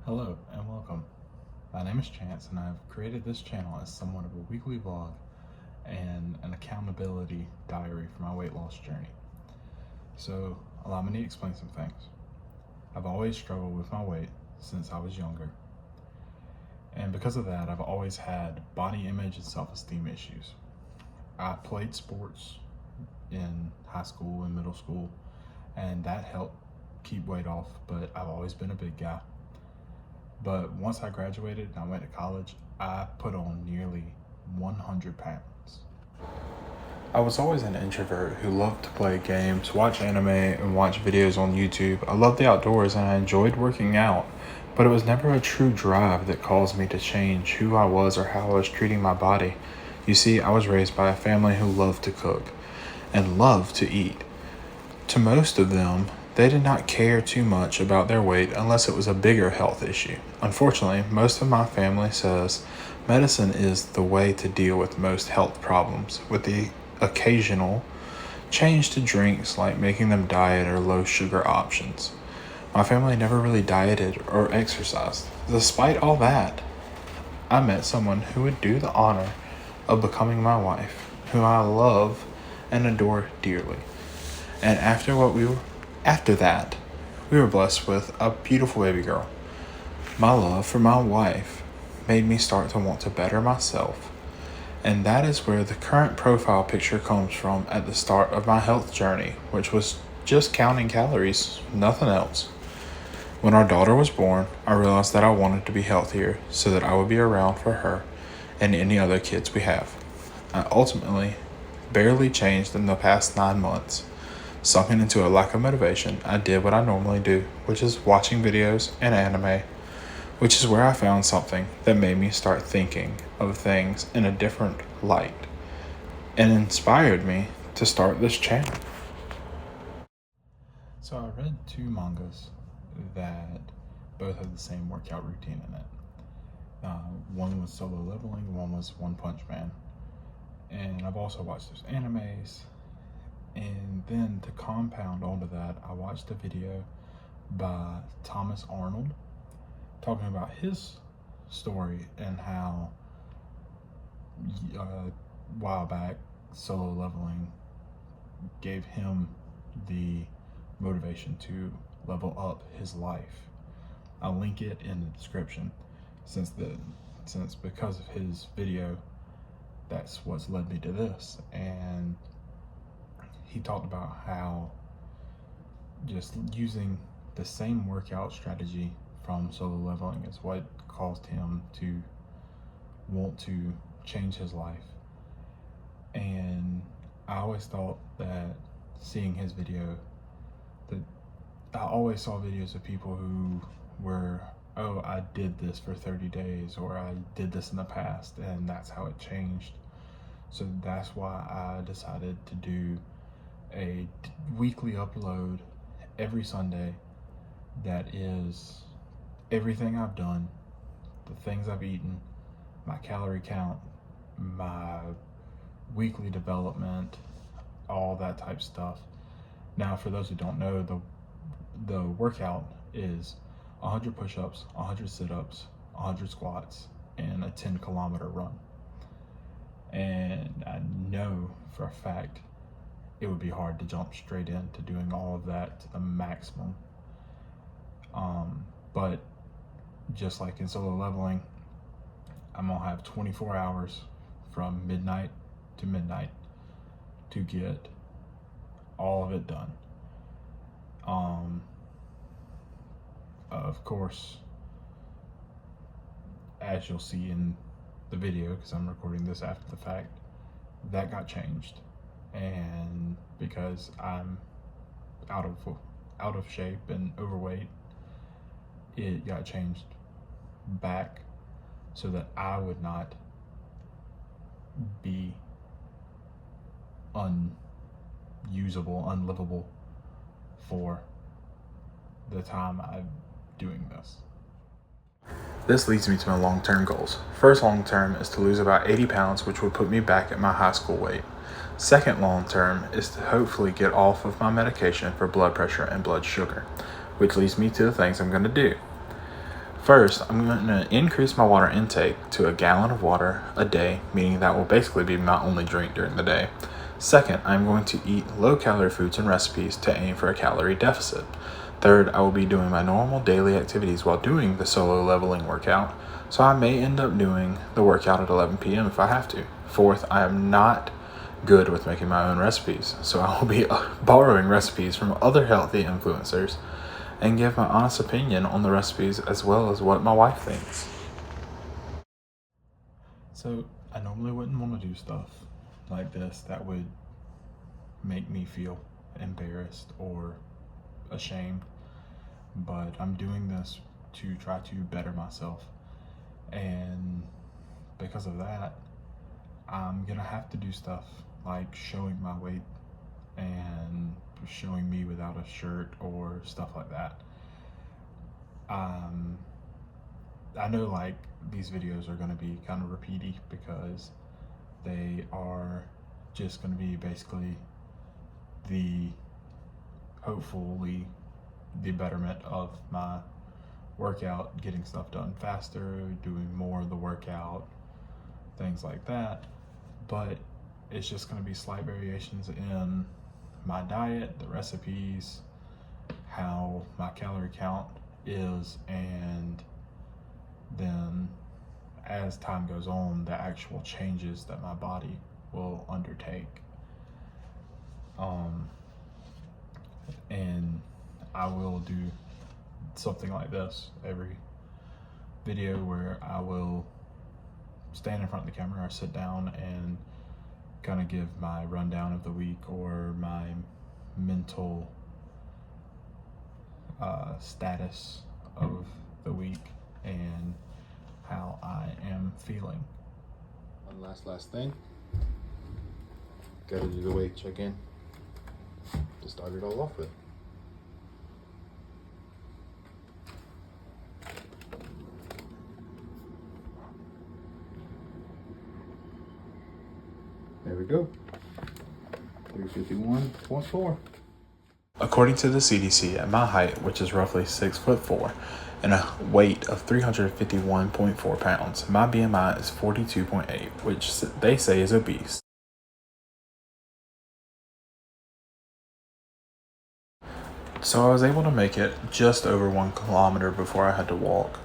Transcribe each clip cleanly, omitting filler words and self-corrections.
Hello and welcome. My name is Chance and I've created this channel as somewhat of a weekly vlog and an accountability diary for my weight loss journey. So allow me to explain some things. I've always struggled with my weight since I was younger, and because of that I've always had body image and self-esteem issues. I played sports in high school and middle school and that helped keep weight off, but I've always been a big guy. But once I graduated and I went to college, I put on nearly 100 pounds. I was always an introvert who loved to play games, watch anime, and watch videos on YouTube. I loved the outdoors and I enjoyed working out, but it was never a true drive that caused me to change who I was or how I was treating my body. You see, I was raised by a family who loved to cook and loved to eat. To most of them, they did not care too much about their weight unless it was a bigger health issue. Unfortunately, most of my family says medicine is the way to deal with most health problems, with the occasional change to drinks like making them diet or low sugar options. My family never really dieted or exercised. Despite all that, I met someone who would do the honor of becoming my wife, who I love and adore dearly. And after that, we were blessed with a beautiful baby girl. My love for my wife made me start to want to better myself. And that is where the current profile picture comes from at the start of my health journey, which was just counting calories, nothing else. When our daughter was born, I realized that I wanted to be healthier so that I would be around for her and any other kids we have. I ultimately barely changed in the past 9 months. Sunken into a lack of motivation, I did what I normally do, which is watching videos and anime, which is where I found something that made me start thinking of things in a different light and inspired me to start this channel. So I read 2 mangas that both have the same workout routine in it. One was Solo Leveling, one was One Punch Man. And I've also watched those animes. And then to compound onto that, I watched a video by Thomas Arnold talking about his story and how a while back Solo Leveling gave him the motivation to level up his life. I'll link it in the description since because of his video, that's what's led me to this. And he talked about how just using the same workout strategy from Solo Leveling is what caused him to want to change his life. And I always thought that seeing his video, that I always saw videos of people who were, oh, I did this for 30 days or I did this in the past and that's how it changed. So that's why I decided to do a weekly upload every Sunday that is everything I've done, the things I've eaten, my calorie count, my weekly development, all that type stuff. Now, for those who don't know, the workout is 100 push-ups, 100 sit-ups, 100 squats, and a 10-kilometer run. And I know for a fact it would be hard to jump straight into doing all of that to the maximum. But just like in Solo Leveling, I'm gonna have 24 hours from midnight to midnight to get all of it done. Of course, as you'll see in the video, because I'm recording this after the fact, that got changed. And because I'm out of shape and overweight, it got changed back so that I would not be unusable, unlivable for the time I'm doing this. This leads me to my long-term goals. First long-term is to lose about 80 pounds, which would put me back at my high school weight. Second long-term is to hopefully get off of my medication for blood pressure and blood sugar, which leads me to the things I'm going to do. First, I'm going to increase my water intake to a gallon of water a day, meaning that will basically be my only drink during the day. Second, I'm going to eat low-calorie foods and recipes to aim for a calorie deficit. Third, I will be doing my normal daily activities while doing the solo leveling workout, so I may end up doing the workout at 11 p.m. if I have to. Fourth, I am not good with making my own recipes, so I will be borrowing recipes from other healthy influencers and give my honest opinion on the recipes as well as what my wife thinks. So I normally wouldn't want to do stuff like this that would make me feel embarrassed or ashamed, but I'm doing this to try to better myself, and because of that I'm gonna have to do stuff like showing my weight and showing me without a shirt or stuff like that. I know like these videos are gonna be kind of repeaty because they are just gonna be basically hopefully the betterment of my workout, getting stuff done faster, doing more of the workout, things like that. But it's just going to be slight variations in my diet, the recipes, how my calorie count is, and then as time goes on, the actual changes that my body will undertake. And I will do something like this every video where I will stand in front of the camera or sit down and kind of give my rundown of the week or my mental status of the week and how I am feeling. One last thing. Gotta do the weight check-in to start it all off with. There we go. 351.4. According to the CDC, at my height, which is roughly 6'4", and a weight of 351.4 pounds, my BMI is 42.8, which they say is obese. So I was able to make it just over 1 kilometer before I had to walk.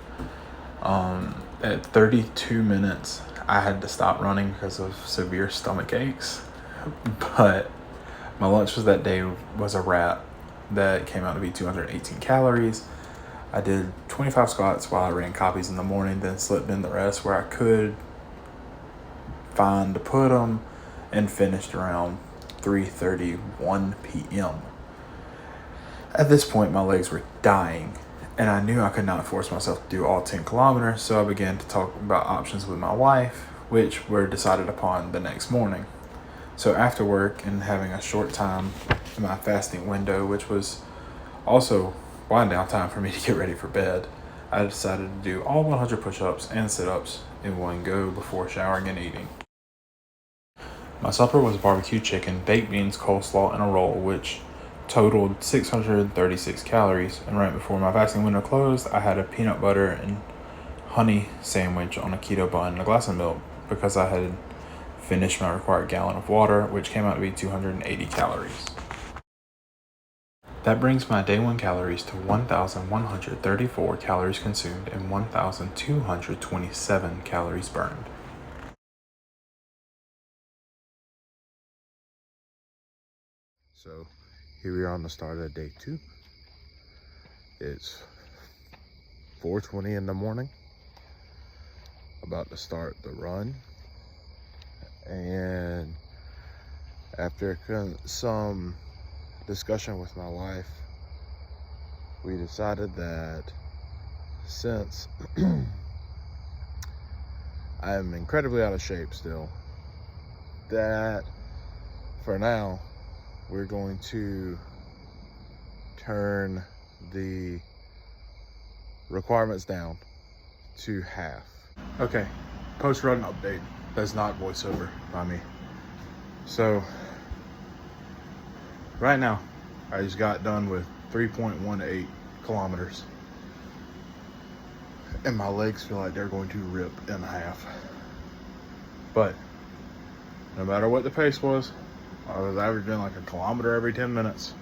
At 32 minutes, I had to stop running because of severe stomach aches, but my lunch was that day was a wrap that came out to be 218 calories. I did 25 squats while I ran copies in the morning, then slipped in the rest where I could find to put them, and finished around 3:31 p.m. At this point, my legs were dying, and I knew I could not force myself to do all 10 kilometers, so I began to talk about options with my wife, which were decided upon the next morning. So after work and having a short time in my fasting window, which was also wind down time for me to get ready for bed, I decided to do all 100 push-ups and sit-ups in one go before showering and eating. My supper was barbecue chicken, baked beans, coleslaw, and a roll, which totaled 636 calories, and right before my fasting window closed, I had a peanut butter and honey sandwich on a keto bun and a glass of milk because I had finished my required gallon of water, which came out to be 280 calories. That brings my day 1 calories to 1,134 calories consumed and 1,227 calories burned. So here we are on the start of day 2. It's 4:20 in the morning. About to start the run. And after some discussion with my wife, we decided that since I am incredibly out of shape still, that for now we're going to turn the requirements down to half. Okay, post-run update. That's not voiceover by me. So right now I just got done with 3.18 kilometers, and my legs feel like they're going to rip in half. But no matter what the pace was, I was averaging like a kilometer every 10 minutes,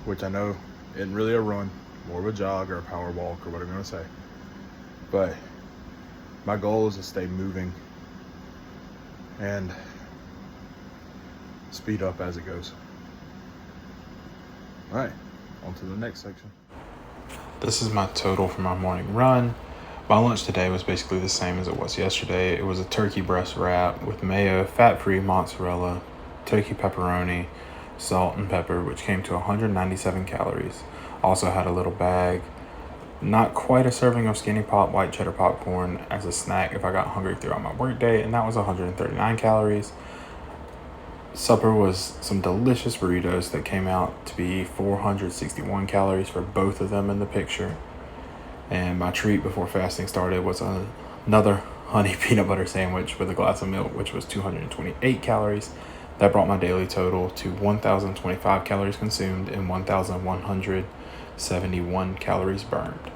which I know isn't really a run, more of a jog or a power walk or whatever you want to say. But my goal is to stay moving and speed up as it goes. All right, on to the next section. This is my total for my morning run. My lunch today was basically the same as it was yesterday. It was a turkey breast wrap with mayo, fat-free mozzarella, turkey pepperoni, salt and pepper, which came to 197 calories. Also had a little bag, not quite a serving of Skinny Pop white cheddar popcorn as a snack if I got hungry throughout my workday, and that was 139 calories. Supper was some delicious burritos that came out to be 461 calories for both of them in the picture. And my treat before fasting started was another honey peanut butter sandwich with a glass of milk, which was 228 calories. That brought my daily total to 1,025 calories consumed and 1,171 calories burned.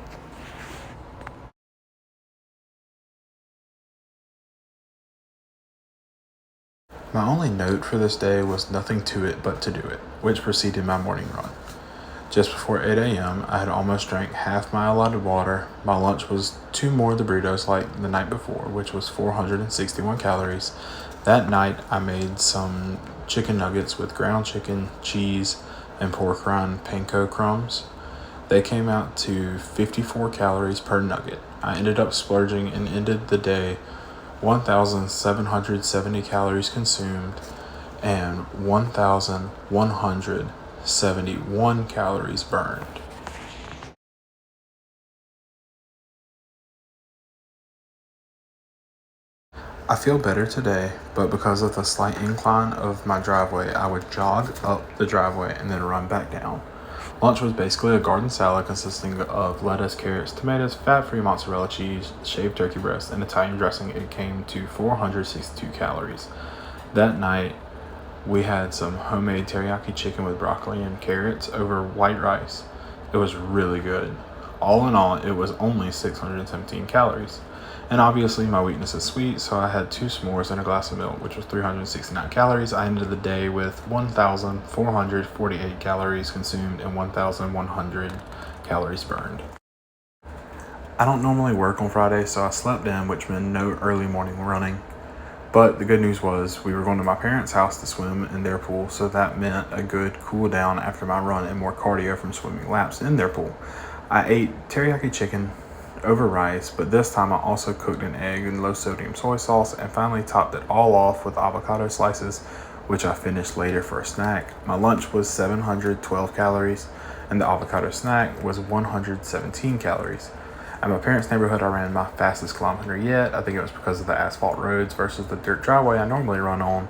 My only note for this day was nothing to it but to do it, which preceded my morning run. Just before 8 a.m., I had almost drank half my allotted water. My lunch was 2 more of the burritos like the night before, which was 461 calories. That night, I made some chicken nuggets with ground chicken, cheese, and pork rind panko crumbs. They came out to 54 calories per nugget. I ended up splurging and ended the day 1,770 calories consumed and 1,171 calories burned. I feel better today, but because of the slight incline of my driveway, I would jog up the driveway and then run back down. Lunch was basically a garden salad consisting of lettuce, carrots, tomatoes, fat-free mozzarella cheese, shaved turkey breast, and Italian dressing. It came to 462 calories. That night, we had some homemade teriyaki chicken with broccoli and carrots over white rice. It was really good. All in all, it was only 617 calories. And obviously my weakness is sweet, so I had 2 s'mores and a glass of milk, which was 369 calories. I ended the day with 1,448 calories consumed and 1,100 calories burned. I don't normally work on Friday, so I slept in, which meant no early morning running. But the good news was we were going to my parents' house to swim in their pool, so that meant a good cool down after my run and more cardio from swimming laps in their pool. I ate teriyaki chicken over rice, but this time I also cooked an egg in low sodium soy sauce and finally topped it all off with avocado slices, which I finished later for a snack. My lunch was 712 calories and the avocado snack was 117 calories. At my parents' neighborhood, I ran my fastest kilometer yet. I think it was because of the asphalt roads versus the dirt driveway I normally run on.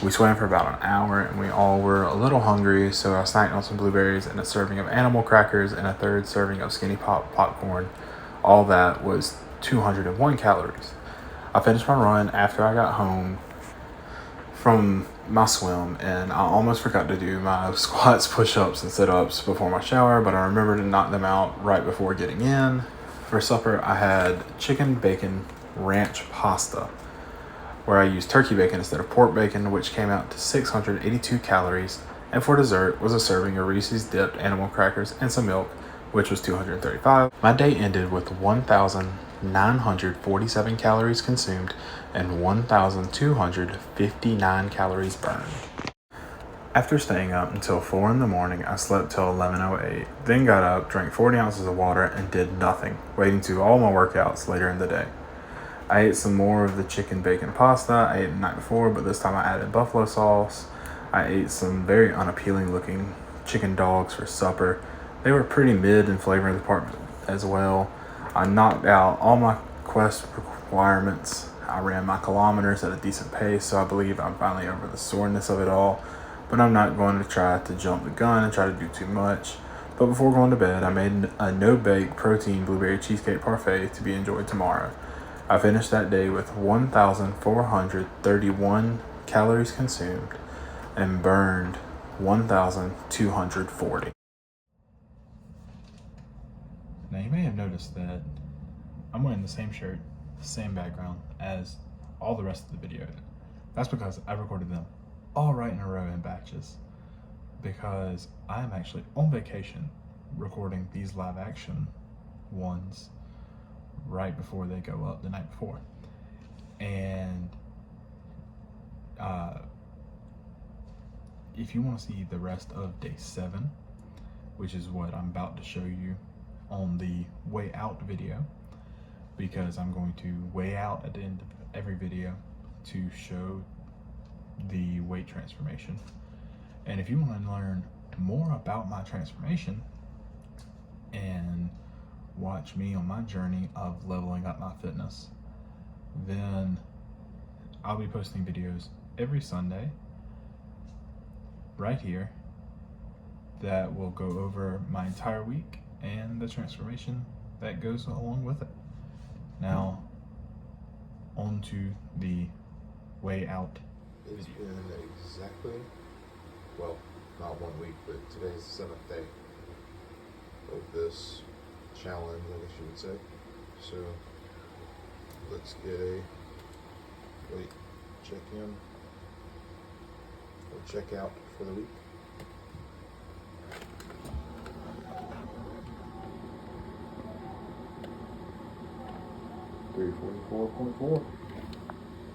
We swam for about an hour and we all were a little hungry, so I snacked on some blueberries and a serving of animal crackers and a third serving of Skinny Pop popcorn. All that was 201 calories. I finished my run after I got home from my swim, and I almost forgot to do my squats, push-ups, and sit-ups before my shower, but I remembered to knock them out right before getting in. For supper, I had chicken bacon ranch pasta, where I used turkey bacon instead of pork bacon, which came out to 682 calories, and for dessert was a serving of Reese's dipped animal crackers and some milk, which was 235. My day ended with 1,947 calories consumed and 1,259 calories burned. After staying up until 4 in the morning, I slept till 11:08, then got up, drank 40 ounces of water, and did nothing, waiting to do all my workouts later in the day. I ate some more of the chicken bacon pasta I ate the night before, but this time I added buffalo sauce. I ate some very unappealing looking chicken dogs for supper. They were pretty mid in flavoring department as well. I knocked out all my quest requirements. I ran my kilometers at a decent pace, so I believe I'm finally over the soreness of it all. But I'm not going to try to jump the gun and try to do too much. But before going to bed, I made a no-bake protein blueberry cheesecake parfait to be enjoyed tomorrow. I finished that day with 1,431 calories consumed and burned 1,240. Now you may have noticed that I'm wearing the same shirt, the same background as all the rest of the video. That's because I recorded them all right in a row in batches, because I'm actually on vacation recording these live action ones right before they go up the night before. And if you want to see the rest of day 7, which is what I'm about to show you on the way out video, because I'm going to weigh out at the end of every video to show the weight transformation. And if you want to learn more about my transformation and watch me on my journey of leveling up my fitness, then I'll be posting videos every Sunday right here that will go over my entire week and the transformation that goes along with it. Now, on to the way out. It's been exactly, well, not 1 week, but today's the 7th day of this challenge, I guess you would say. So let's get a weight check-in or check-out for the week. $344.4.